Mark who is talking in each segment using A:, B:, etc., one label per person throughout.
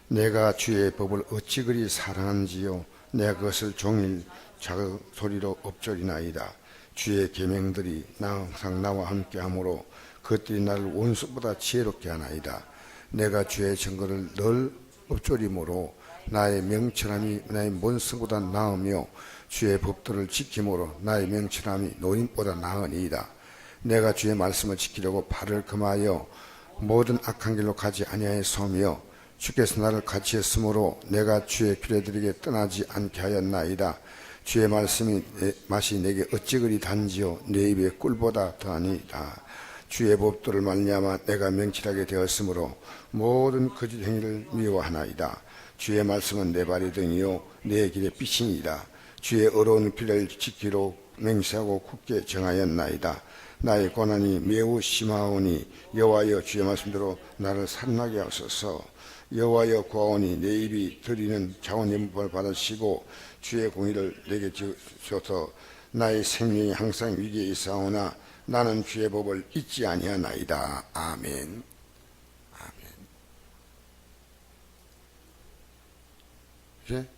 A: 내가 주의 법을 어찌 그리 사랑한지요. 내가 그것을 종일 작은 소리로 엎조리나이다. 주의 계명들이 항상 나와 함께하므로 그것들이 나를 원수보다 지혜롭게 하나이다. 내가 주의 증거를 늘 엎조림으로 나의 명철함이 나의 mon성보다 나으며 주의 법들을 지킴으로 나의 명철함이 노인보다 나으니이다. 내가 주의 말씀을 지키려고 발을 금하여 모든 악한 길로 가지 아니하였으며 주께서 나를 같이 했으므로 내가 주의 규례들에게 떠나지 않게 하였나이다. 주의 맛이 내게 어찌 그리 단지요 내 입에 꿀보다 더하니이다. 주의 법도를 말미암아 내가 명철하게 되었으므로 모든 거짓 행위를 미워하나이다. 주의 말씀은 내 발의 등이요 내 길의 빛이니이다. 주의 어려운 길을 지키로 맹세하고 굳게 정하였나이다. 나의 고난이 매우 심하오니 여호와여 주의 말씀대로 나를 살나게 하소서. 여호와여 구하오니 내 입이 드리는 자원 예물을 받으시고 주의 공의를 내게 주셔서 나의 생명이 항상 위기에 있사오나 나는 주의 법을 잊지 아니하나이다. 아멘. 아멘. 예?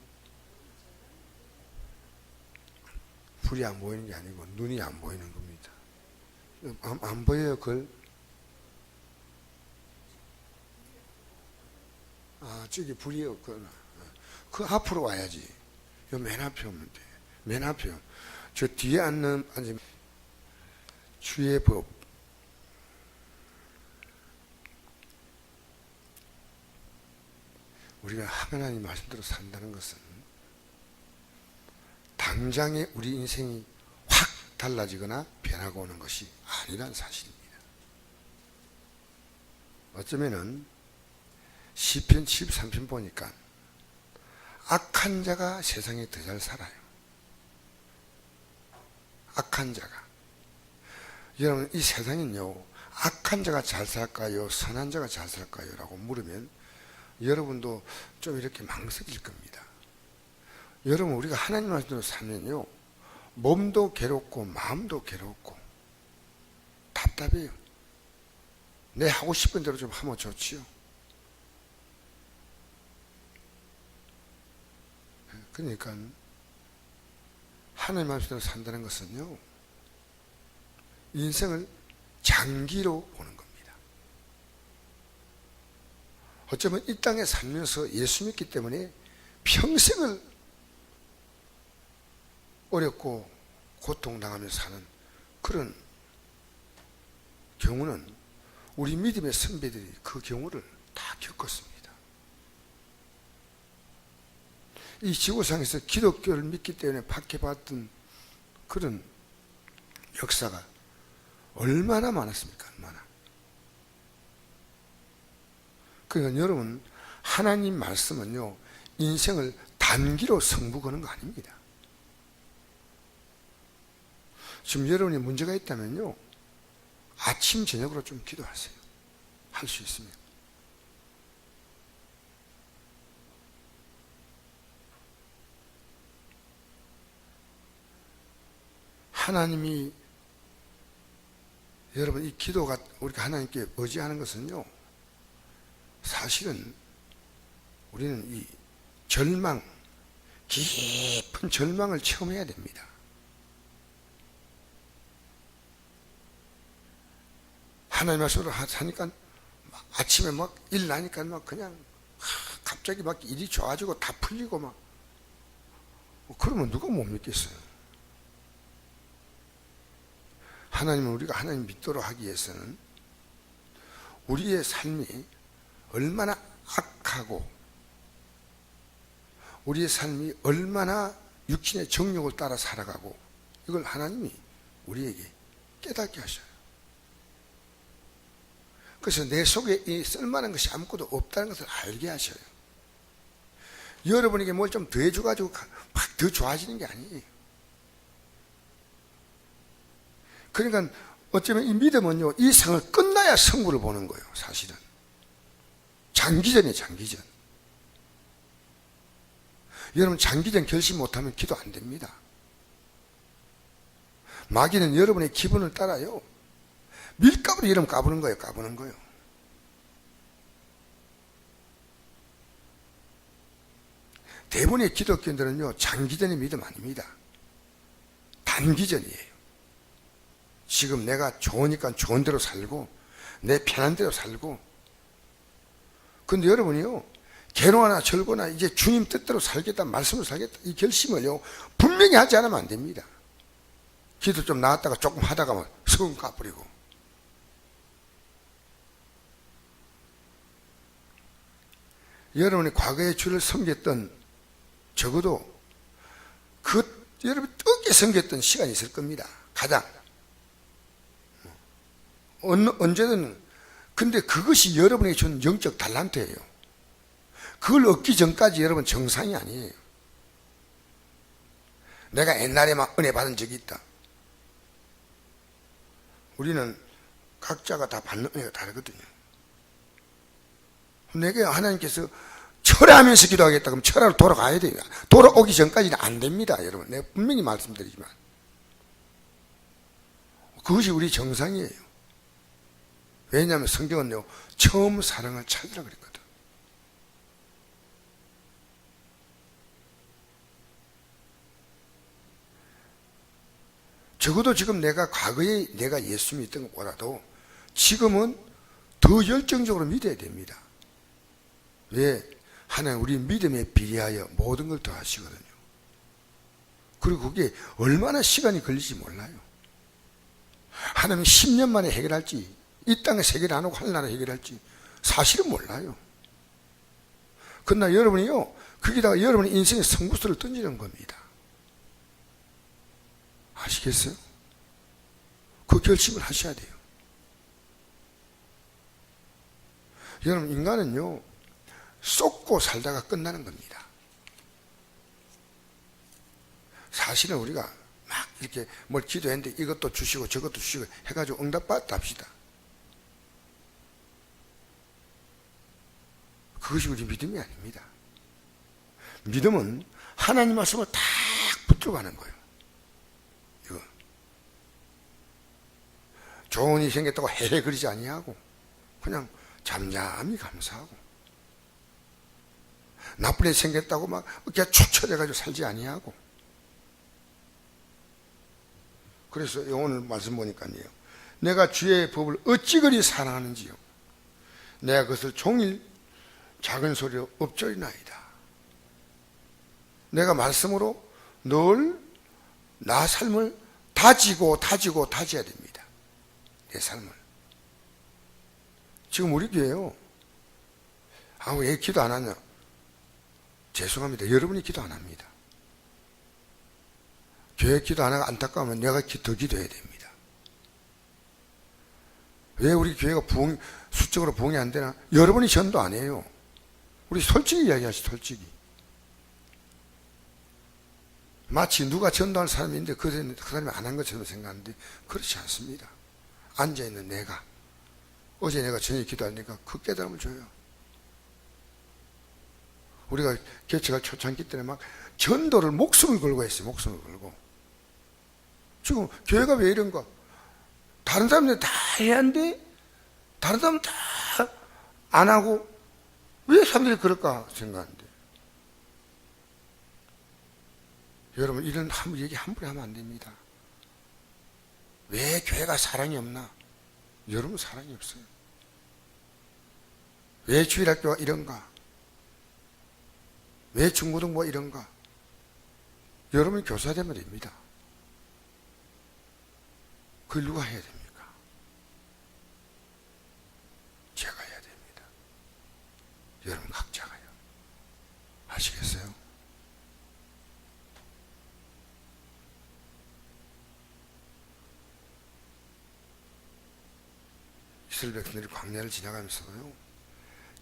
A: 불이 안 보이는 게 아니고 눈이 안 보이는 겁니다. 안 보여요, 글? 저기 불이 없구나. 그 앞으로 와야지. 요 맨 앞에 오면 돼. 맨 앞에. 저 뒤에 앉는, 주의 법. 우리가 하나님 말씀대로 산다는 것은 당장에 우리 인생이 확 달라지거나 변하고 오는 것이 아니란 사실입니다. 어쩌면은 시편 73편 보니까 악한 자가 세상에 더 잘 살아요. 악한 자가. 여러분, 이 세상은요, 악한 자가 잘 살까요? 선한 자가 잘 살까요? 라고 물으면 여러분도 좀 이렇게 망설일 겁니다. 여러분, 우리가 하나님 말씀대로 살면요, 몸도 괴롭고 마음도 괴롭고 답답해요. 내 하고 싶은 대로 좀 하면 좋지요. 그러니까 하나님 말씀대로 산다는 것은요, 인생을 장기로 보는 겁니다. 어쩌면 이 땅에 살면서 예수 믿기 때문에 평생을 어렵고 고통당하면서 사는 그런 경우는 우리 믿음의 선배들이 그 경우를 다 겪었습니다. 이 지구상에서 기독교를 믿기 때문에 박해받던 그런 역사가 얼마나 많았습니까? 얼마나. 그러니까 여러분, 하나님 말씀은요, 인생을 단기로 승부 거는 거 아닙니다. 지금 여러분이 문제가 있다면요, 아침 저녁으로 좀 기도하세요. 할 수 있으면. 하나님이, 여러분, 이 기도가 우리가 하나님께 의지하는 것은요, 사실은 우리는 이 절망, 깊은 절망을 체험해야 됩니다. 하나님 말씀으로 하니까 아침에 막 일 나니까 막 그냥 갑자기 막 일이 좋아지고 다 풀리고 막, 그러면 누가 못 믿겠어요? 하나님은 우리가 하나님 믿도록 하기 위해서는 우리의 삶이 얼마나 악하고 우리의 삶이 얼마나 육신의 정욕을 따라 살아가고 이걸 하나님이 우리에게 깨닫게 하셔요. 그래서 내 속에 이 쓸만한 것이 아무것도 없다는 것을 알게 하셔요. 여러분에게 뭘 좀 더 해줘가지고 막 더 좋아지는 게 아니에요. 그러니까 어쩌면 이 믿음은요, 이 생을 끝나야 승부를 보는 거예요. 사실은 장기전이에요. 장기전. 여러분, 장기전 결심 못하면 기도 안 됩니다. 마귀는 여러분의 기분을 따라요, 밀가루로 여러분 까부는 거예요. 까부는 거예요. 대부분의 기독교인들은요, 장기전의 믿음 아닙니다. 단기전이에요. 지금 내가 좋으니까 좋은 대로 살고, 내 편한 대로 살고. 근데 여러분이요, 괴로워나 절거나 이제 주님 뜻대로 살겠다, 말씀으로 살겠다, 이 결심을요, 분명히 하지 않으면 안 됩니다. 기도 좀 나왔다가 조금 하다가 성금 까버리고. 여러분이 과거에 주를 섬겼던, 적어도 여러분이 뜨겁게 섬겼던 시간이 있을 겁니다. 가장. 언제든. 근데 그것이 여러분에게 준 영적 달란트예요. 그걸 얻기 전까지 여러분 정상이 아니에요. 내가 옛날에 막 은혜 받은 적이 있다. 우리는 각자가 다 받는 은혜가 다르거든요. 내게 하나님께서 철회하면서 기도하겠다 그러면 철회로 돌아가야 돼요. 돌아오기 전까지는 안 됩니다, 여러분. 내가 분명히 말씀드리지만. 그것이 우리 정상이에요. 왜냐하면 성경은요, 처음 사랑을 찾으라 그랬거든. 적어도 지금 내가 과거에 내가 예수 믿던 것보다도 지금은 더 열정적으로 믿어야 됩니다. 왜? 하나님 우리 믿음에 비례하여 모든 걸 더하시거든요. 그리고 그게 얼마나 시간이 걸릴지 몰라요. 하나님 10년 만에 해결할지, 이 땅에서 해결 안 하고 하늘나라 해결할지 사실은 몰라요. 그러나 여러분이요, 거기다가 여러분의 인생의 성부수를 던지는 겁니다. 아시겠어요? 그 결심을 하셔야 돼요. 여러분, 인간은요, 쏟고 살다가 끝나는 겁니다. 사실은 우리가 막 이렇게 뭘 기도했는데 이것도 주시고 저것도 주시고 해가지고 응답받다 합시다. 그것이 우리 믿음이 아닙니다. 믿음은 하나님 말씀을 딱 붙들고 가는 거예요. 이거. 좋은 일이 생겼다고 헤헤 그러지 아니하고 그냥 잠잠히 감사하고, 나쁜 일이 생겼다고 막 그냥 축처돼가지고 살지 아니하고. 그래서 오늘 말씀 보니까요, 내가 주의 법을 어찌 그리 사랑하는지요, 내가 그것을 종일 작은 소리로 읊조리나이다. 내가 말씀으로 늘 나 삶을 다져야 됩니다. 내 삶을. 지금 우리 교회요, 왜 기도 안 하냐? 죄송합니다. 여러분이 기도 안 합니다. 교회 기도 안 하고 안타까우면 내가 더 기도해야 됩니다. 왜 우리 교회가 수적으로 부흥이 안 되나? 여러분이 전도 안 해요. 우리 솔직히 이야기하시죠, 솔직히. 마치 누가 전도할 사람이 있는데 그 사람이 안 한 것처럼 생각하는데 그렇지 않습니다. 앉아있는 내가, 어제 내가 저녁에 기도하니까 그 깨달음을 줘요. 우리가 개척할 초창기 때는 막 전도를 목숨을 걸고 했어요. 목숨을 걸고. 지금 교회가 왜 이런가? 다른 사람들 다 해야 하는데 다른 사람은 다 안 하고 왜 사람들이 그럴까 생각하는데, 여러분 이런 얘기 함부로 하면 안 됩니다. 왜 교회가 사랑이 없나? 여러분 사랑이 없어요. 왜 주일학교가 이런가? 왜 중고등부가 이런가? 여러분이 교사가 되면 됩니다. 그걸 누가 해야 됩니까? 제가 해야 됩니다. 여러분 각자가요. 아시겠어요? 이스라엘 백성들이 광야를 지나가면서요,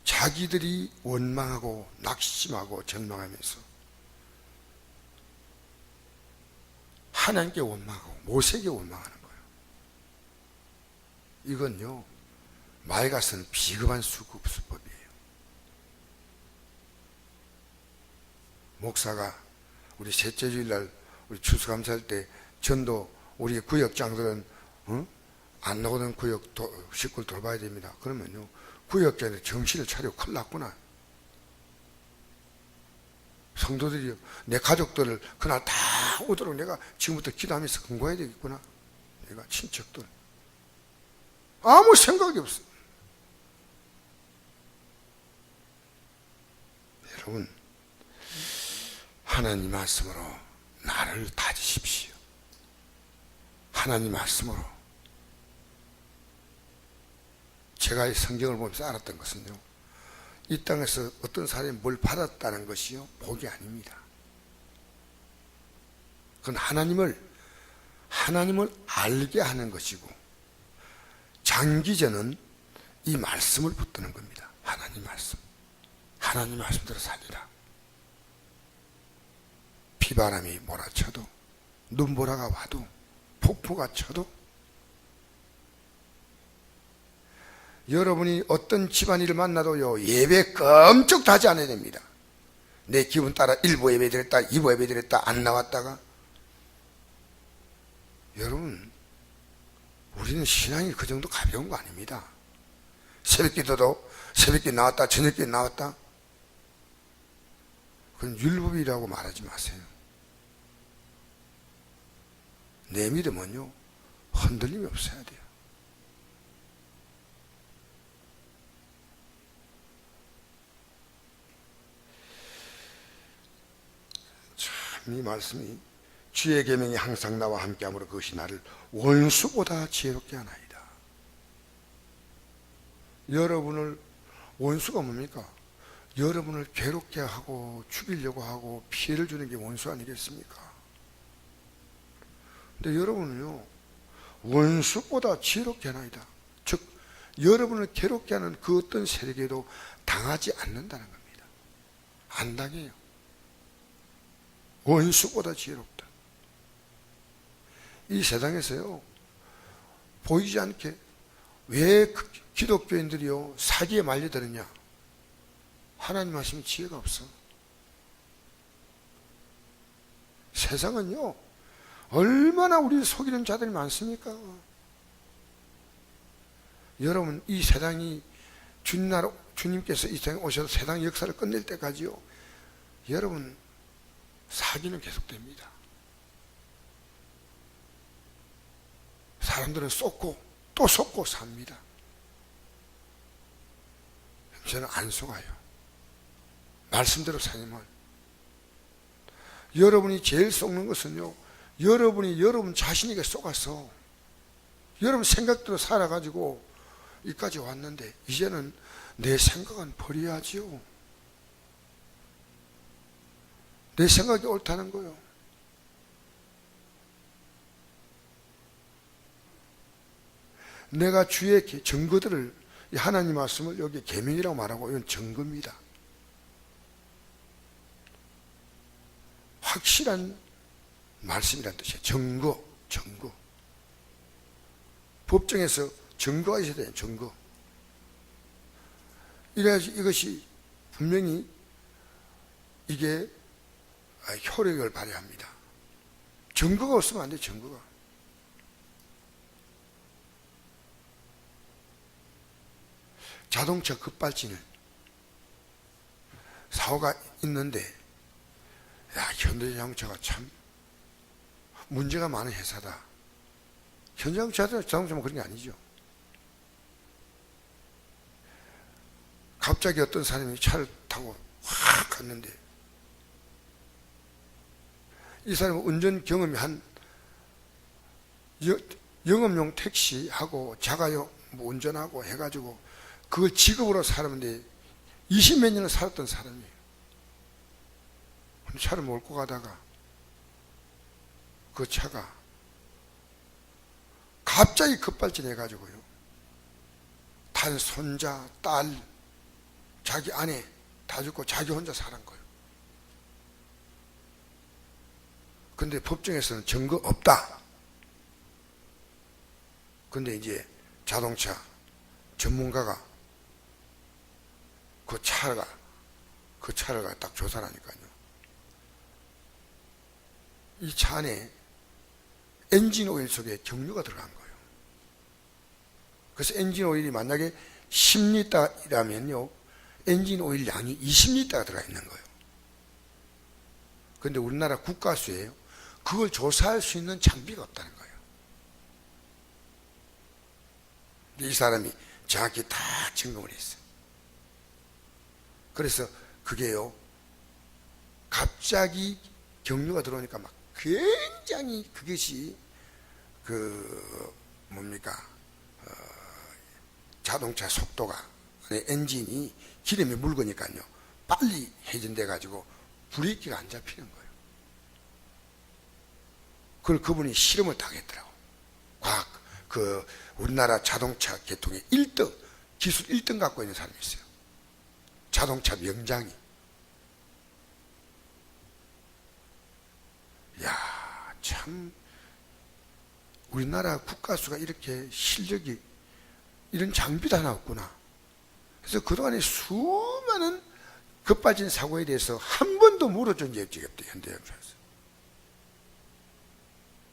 A: 자기들이 원망하고 낙심하고 절망하면서 하나님께 원망하고 모세에게 원망하는 거예요. 이건요, 맑아서는 비겁한 수법이에요. 목사가 우리 셋째 주일날 우리 추수감사할 때 전도 우리 구역장들은 안 나오는 구역 식구를 돌봐야 됩니다. 그러면요, 구역장들 정신을 차리고 큰일 났구나. 성도들이 내 가족들을 그날 다 오도록 내가 지금부터 기도하면서 공부해야 되겠구나. 내가 친척들 아무 생각이 없어. 여러분, 하나님 말씀으로 나를 다지십시오. 하나님 말씀으로. 제가 이 성경을 보면서 알았던 것은요, 이 땅에서 어떤 사람이 뭘 받았다는 것이요, 복이 아닙니다. 그건 하나님을 알게 하는 것이고, 장기전은 이 말씀을 붙드는 겁니다. 하나님 말씀. 하나님 말씀대로 살리라. 비바람이 몰아쳐도, 눈보라가 와도, 폭포가 쳐도, 여러분이 어떤 집안일을 만나도요, 예배 끔찍도 하지 않아야 됩니다. 내 기분 따라 1부 예배 드렸다, 2부 예배 드렸다, 안 나왔다가. 여러분, 우리는 신앙이 그 정도 가벼운 거 아닙니다. 새벽기도도 새벽기도 나왔다, 저녁기도 나왔다. 그건 율법이라고 말하지 마세요. 내 믿음은요, 흔들림이 없어야 돼요. 참, 이 말씀이 주의 계명이 항상 나와 함께하므로 그것이 나를 원수보다 지혜롭게 하나이다. 여러분을, 원수가 뭡니까? 여러분을 괴롭게 하고 죽이려고 하고 피해를 주는 게 원수 아니겠습니까? 근데 여러분은요, 원수보다 지혜롭게 하나이다. 즉, 여러분을 괴롭게 하는 그 어떤 세력에도 당하지 않는다는 겁니다. 안 당해요. 원수보다 지혜롭다. 이 세상에서요, 보이지 않게 왜 기독교인들이요, 사기에 말려드느냐? 하나님 말씀에 지혜가 없어. 세상은요, 얼마나 우리를 속이는 자들이 많습니까? 여러분, 이 세상이 주님께서 이 세상에 오셔서 세상 역사를 끝낼 때까지요, 여러분, 사기는 계속됩니다. 사람들은 쏟고 또 쏟고 삽니다. 저는 안 속아요. 말씀대로 살면. 여러분이 제일 속는 것은요, 여러분이 여러분 자신에게 속아서 여러분 생각대로 살아가지고 여기까지 왔는데, 이제는 내 생각은 버려야지요. 내 생각이 옳다는 거요. 내가 주의 증거들을, 하나님 말씀을 여기 계명이라고 말하고, 이건 증거입니다. 확실한 말씀이란 뜻이에요. 증거. 법정에서 증거가 있어야 돼요. 증거. 이래야지 이것이 분명히 이게 효력을 발휘합니다. 증거가 없으면 안 돼요. 증거가. 자동차 급발진을 사고가 있는데, 야, 현대자동차가 참 문제가 많은 회사다. 현대자동차는 그런 게 아니죠. 갑자기 어떤 사람이 차를 타고 확 갔는데, 이 사람은 운전 경험이 한 영업용 택시하고 자가용 운전하고 해가지고 그걸 직업으로 살았는데 20몇 년을 살았던 사람이에요. 차를 몰고 가다가 그 차가 갑자기 급발진해가지고요, 탄 손자, 딸, 자기 아내 다 죽고 자기 혼자 살은 거예요. 근데 법정에서는 증거 없다. 근데 이제 자동차 전문가가 그 차를 딱 조사를 하니까요, 이 차 안에 엔진 오일 속에 경유가 들어간 거예요. 그래서 엔진 오일이 만약에 10리터라면요, 엔진 오일 양이 20리터가 들어가 있는 거예요. 근데 우리나라 국가수예요. 그걸 조사할 수 있는 장비가 없다는 거예요. 이 사람이 정확히 다 점검을 했어요. 그래서 그게요, 갑자기 경유가 들어오니까 막 굉장히 그것이 자동차 속도가, 엔진이 기름이 묽으니까요 빨리 회전돼 가지고 브레이크가 안 잡히는 거예요. 그걸 그분이 실험을 당했더라고. 우리나라 자동차 계통의 1등, 기술 1등 갖고 있는 사람이 있어요. 자동차 명장이. 야, 참 우리나라 국가수가 이렇게 실력이, 이런 장비도 하나 없구나. 그래서 그동안에 수많은 급발진 사고에 대해서 한 번도 물어준 적이 없대, 현대영사에서.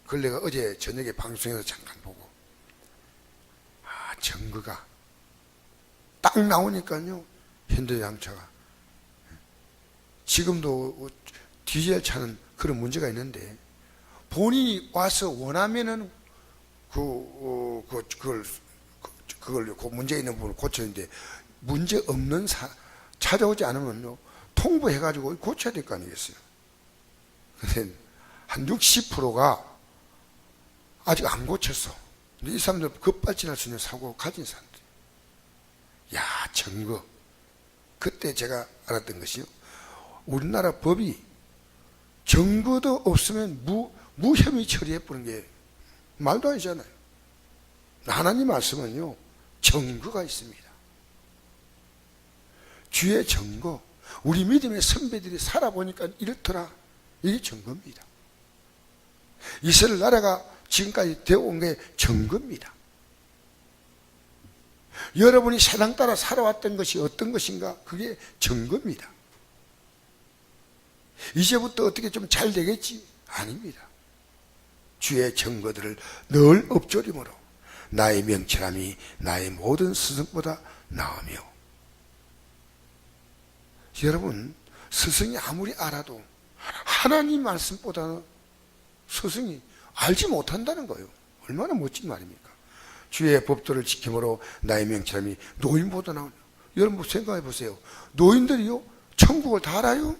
A: 그걸 내가 어제 저녁에 방송에서 잠깐 보고, 증거가 딱 나오니까요, 현대자동차가. 지금도 디젤 차는 그런 문제가 있는데, 본인이 와서 원하면은 그 문제 있는 부분을 고쳤는데, 문제 없는 찾아오지 않으면요, 통보해가지고 고쳐야 될 거 아니겠어요. 근데 한 60%가 아직 안 고쳤어. 근데 이 사람들 급발진할 수 있는 사고 가진 사람들. 야, 증거. 그때 제가 알았던 것이요, 우리나라 법이 증거도 없으면 무혐의 처리해버리는 게 말도 아니잖아요. 하나님 말씀은요, 증거가 있습니다. 주의 증거. 우리 믿음의 선배들이 살아보니까 이렇더라. 이게 증거입니다. 이스라엘 나라가 지금까지 되어온 게 증거입니다. 여러분이 세상 따라 살아왔던 것이 어떤 것인가? 그게 증거입니다. 이제부터 어떻게 좀 잘 되겠지? 아닙니다. 주의 증거들을 늘 엎조림으로 나의 명철함이 나의 모든 스승보다 나으며. 여러분, 스승이 아무리 알아도 하나님 말씀보다는 스승이 알지 못한다는 거예요. 얼마나 멋진 말입니까? 주의 법도를 지킴으로 나의 명철함이 노인보다 나으며. 여러분 생각해 보세요. 노인들이요, 천국을 다 알아요?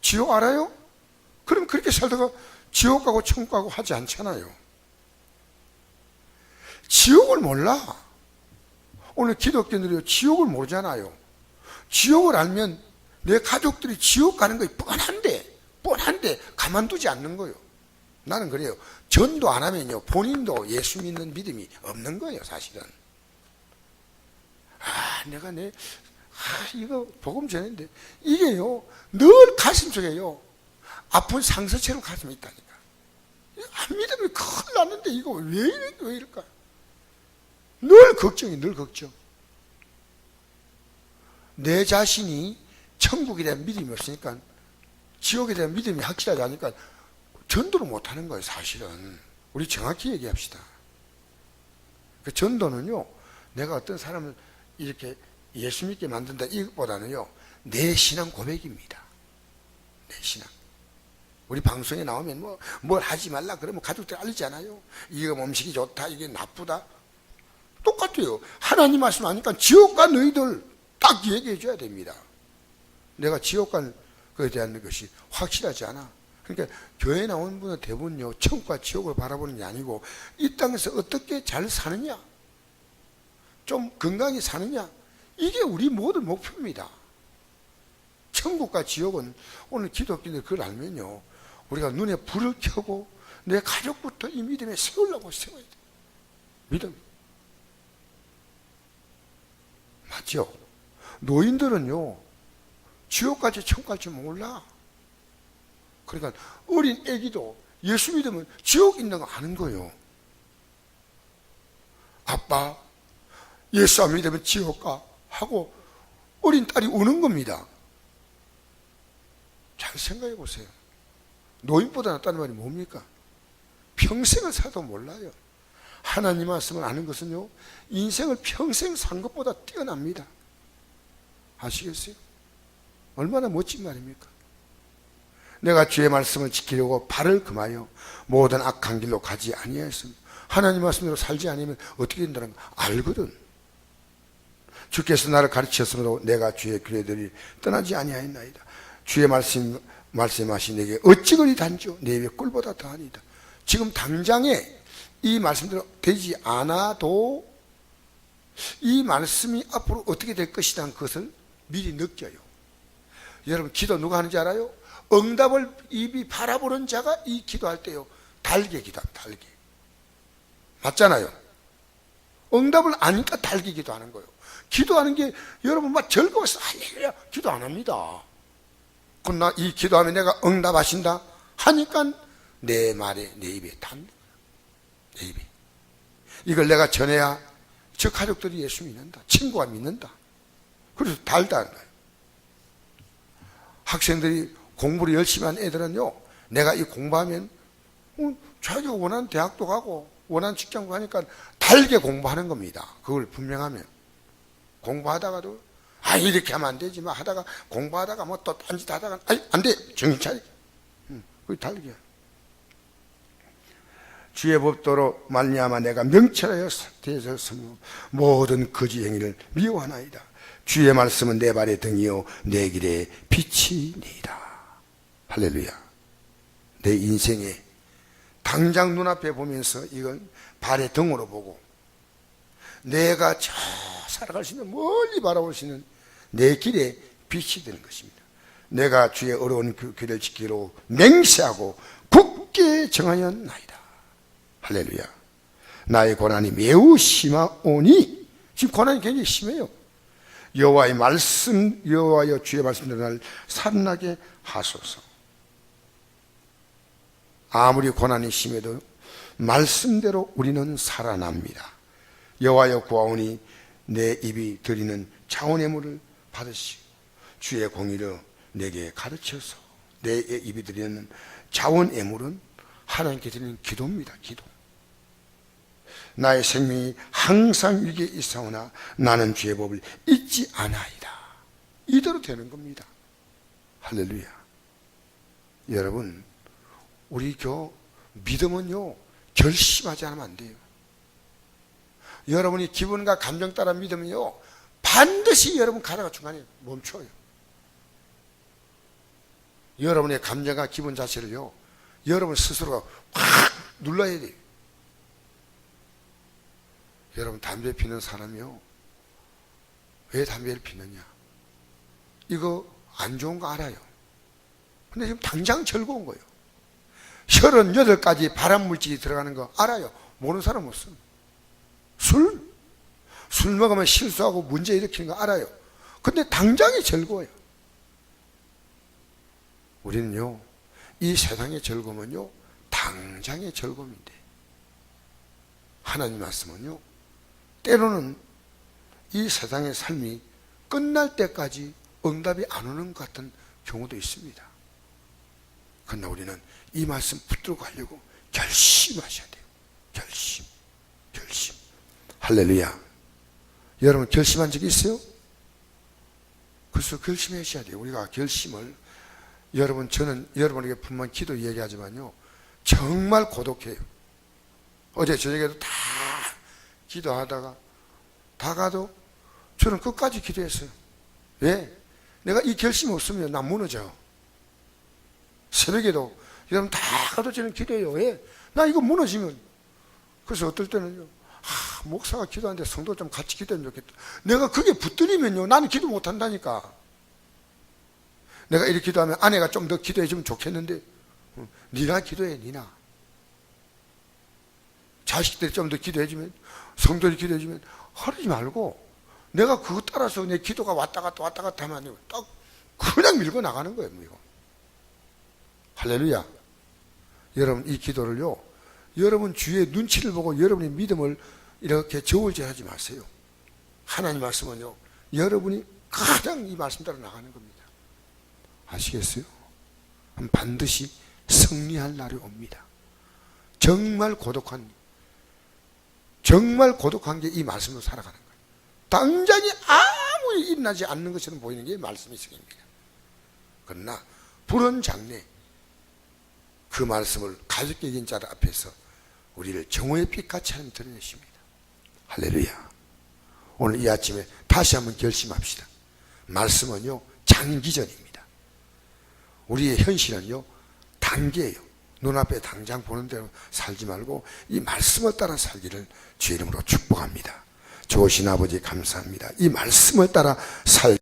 A: 지옥 알아요? 그럼 그렇게 살다가 지옥 가고 천국 가고 하지 않잖아요. 지옥을 몰라. 오늘 기독교인들이 지옥을 모르잖아요. 지옥을 알면 내 가족들이 지옥 가는 것이 뻔한데 가만두지 않는 거예요. 나는 그래요. 전도 안 하면요, 본인도 예수 믿는 믿음이 없는 거예요, 사실은. 이거 복음 전했는데, 이게요, 늘 가슴속에요, 아픈 상처처럼 가슴이 있다니까. 안 믿으면 큰일 났는데, 이거 왜 이럴까? 늘 걱정이, 늘 걱정. 내 자신이 천국에 대한 믿음이 없으니까, 지옥에 대한 믿음이 확실하지 않으니까 전도를 못하는 거예요, 사실은. 우리 정확히 얘기합시다. 그 전도는요, 내가 어떤 사람을 이렇게 예수 믿게 만든다 이것보다는요, 내 신앙 고백입니다. 내 신앙. 우리 방송에 나오면 뭘 하지 말라 그러면 가족들 알리잖아요. 이거 음식이 좋다, 이게 나쁘다. 똑같아요. 하나님 말씀 하니까 지옥 간 너희들 딱 얘기해 줘야 됩니다. 내가 지옥 간 그에 대한 것이 확실하지 않아. 그러니까 교회에 나오는 분은 대부분요, 천국과 지옥을 바라보는 게 아니고 이 땅에서 어떻게 잘 사느냐, 좀 건강히 사느냐, 이게 우리 모든 목표입니다. 천국과 지옥은 오늘 기독교인들 그걸 알면요, 우리가 눈에 불을 켜고 내 가족부터 이 믿음에 세우려고 세워야 돼. 믿음. 맞죠? 노인들은요, 지옥 갈지 천국 갈지 몰라. 그러니까 어린 애기도 예수 믿으면 지옥 있는 거 아는 거예요. 아빠, 예수 안 믿으면 지옥 가 하고 어린 딸이 우는 겁니다. 잘 생각해 보세요. 노인보다 낫다는 말이 뭡니까? 평생을 살도 몰라요. 하나님 말씀을 아는 것은요, 인생을 평생 산 것보다 뛰어납니다. 아시겠어요? 얼마나 멋진 말입니까? 내가 주의 말씀을 지키려고 발을 금하여 모든 악한 길로 가지 아니하였습니다. 하나님 말씀대로 살지 않으면 어떻게 된다는 거 알거든. 주께서 나를 가르쳤으므로 내가 주의 규례들이 떠나지 아니하였나이다. 주의 말씀하신 내게 어찌 그리 단죠? 내 입에 꿀보다 더하니이다. 지금 당장에 이 말씀대로 되지 않아도 이 말씀이 앞으로 어떻게 될 것이라는 것을 미리 느껴요. 여러분, 기도 누가 하는지 알아요? 응답을 입이 바라보는 자가 이 기도할 때요, 달게 기도합니다. 달게. 맞잖아요. 응답을 아니까 달게 기도하는 거예요. 기도하는 게 여러분 막 즐거워서 할렐루야 기도 안 합니다. 그러나 이 기도하면 내가 응답하신다 하니까 내 말에 내 입에 답니다. 내 입에. 이걸 내가 전해야 저 가족들이 예수 믿는다. 친구가 믿는다. 그래서 달다는 거예요. 학생들이 공부를 열심히 한 애들은요, 내가 이 공부하면 자기가 원하는 대학도 가고 원하는 직장도 가니까 달게 공부하는 겁니다. 그걸 분명하면. 공부하다가도 이렇게 하면 안 되지 마 하다가 공부하다가 뭐 또 딴짓 하다가 안 돼 정신 차리게. 그게 달게. 주의 법도로 말미암아 내가 명철하여 되었으므로 모든 거짓 행위를 미워하나이다. 주의 말씀은 내 발의 등이요 내 길에 빛이니이다. 할렐루야. 내 인생에 당장 눈앞에 보면서 이건 발의 등으로 보고 내가 저 살아갈 수 있는 멀리 바라볼 수 있는 내 길에 빛이 되는 것입니다. 내가 주의 어려운 그 길을 지키기로 맹세하고 굳게 정하였나이다. 할렐루야. 나의 고난이 매우 심하오니, 지금 고난이 굉장히 심해요. 여호와의 말씀, 여호와여 주의 말씀대로 날 살아나게 하소서. 아무리 고난이 심해도 말씀대로 우리는 살아납니다. 여호와여 구하오니 내 입이 드리는 자원의 물을 받으시고 주의 공의를 내게 가르쳐서 내 입이 드리는 자원의 물은 하나님께 드리는 기도입니다. 기도. 나의 생명이 항상 위기에 있사오나 나는 주의 법을 잊지 않아이다. 이대로 되는 겁니다. 할렐루야. 여러분, 우리 믿음은요 결심하지 않으면 안 돼요. 여러분이 기분과 감정 따라 믿으면요 반드시 여러분 가다가 중간에 멈춰요. 여러분의 감정과 기분 자체를요 여러분 스스로가 확 눌러야 돼요. 여러분, 담배 피는 사람이요 왜 담배를 피느냐, 이거 안 좋은 거 알아요. 근데 지금 당장 즐거운 거예요. 38가지 발암물질이 들어가는 거 알아요. 모르는 사람 없어요. 술 먹으면 실수하고 문제 일으키는 거 알아요. 근데 당장이 즐거워요. 우리는요 이 세상의 즐거움은요 당장의 즐거움인데, 하나님 말씀은요 때로는 이 세상의 삶이 끝날 때까지 응답이 안 오는 것 같은 경우도 있습니다. 그러나 우리는 이 말씀 붙들고 가려고 결심하셔야 돼요. 결심. 할렐루야. 여러분 결심한 적이 있어요? 그래서 결심하셔야 돼요. 우리가 결심을, 여러분, 저는 여러분에게 분명 기도 얘기하지만요 정말 고독해요. 어제 저녁에도 다 기도하다가 다 가도 저는 끝까지 기도했어요. 왜? 내가 이 결심이 없으면 나 무너져. 새벽에도 여러분 다 가도 저는 기도해요. 왜? 나 이거 무너지면. 그래서 어떨 때는요 목사가 기도하는데 성도 좀 같이 기도하면 좋겠다. 내가 그게 붙들리면요 나는 기도 못한다니까. 내가 이렇게 기도하면 아내가 좀 더 기도해 주면 좋겠는데 네가 기도해. 니나 자식들이 좀 더 기도해 주면, 성도들이 기도해 주면 하지 말고 내가 그거 따라서 내 기도가 왔다 갔다 하면 딱 그냥 밀고 나가는 거예요. 이거. 할렐루야. 여러분 이 기도를요 여러분 주의 눈치를 보고 여러분의 믿음을 이렇게 저울질하지 마세요. 하나님 말씀은요 여러분이 가장 이 말씀 따라 나가는 겁니다. 아시겠어요? 반드시 승리할 날이 옵니다. 정말 고독한 게 이 말씀으로 살아가는 거예요. 당장이 아무 일이 일어나지 않는 것처럼 보이는 게 말씀의 승입니다. 그러나 불은 장래 그 말씀을 가볍게 여긴 자들 앞에서 우리를 정오의 빛같이 하나님 드러내십니다. 할렐루야. 오늘 이 아침에 다시 한번 결심합시다. 말씀은요 장기전입니다. 우리의 현실은요 단계예요. 눈앞에 당장 보는 대로 살지 말고 이 말씀을 따라 살기를 주의 이름으로 축복합니다. 좋으신 아버지 감사합니다. 이 말씀을 따라 살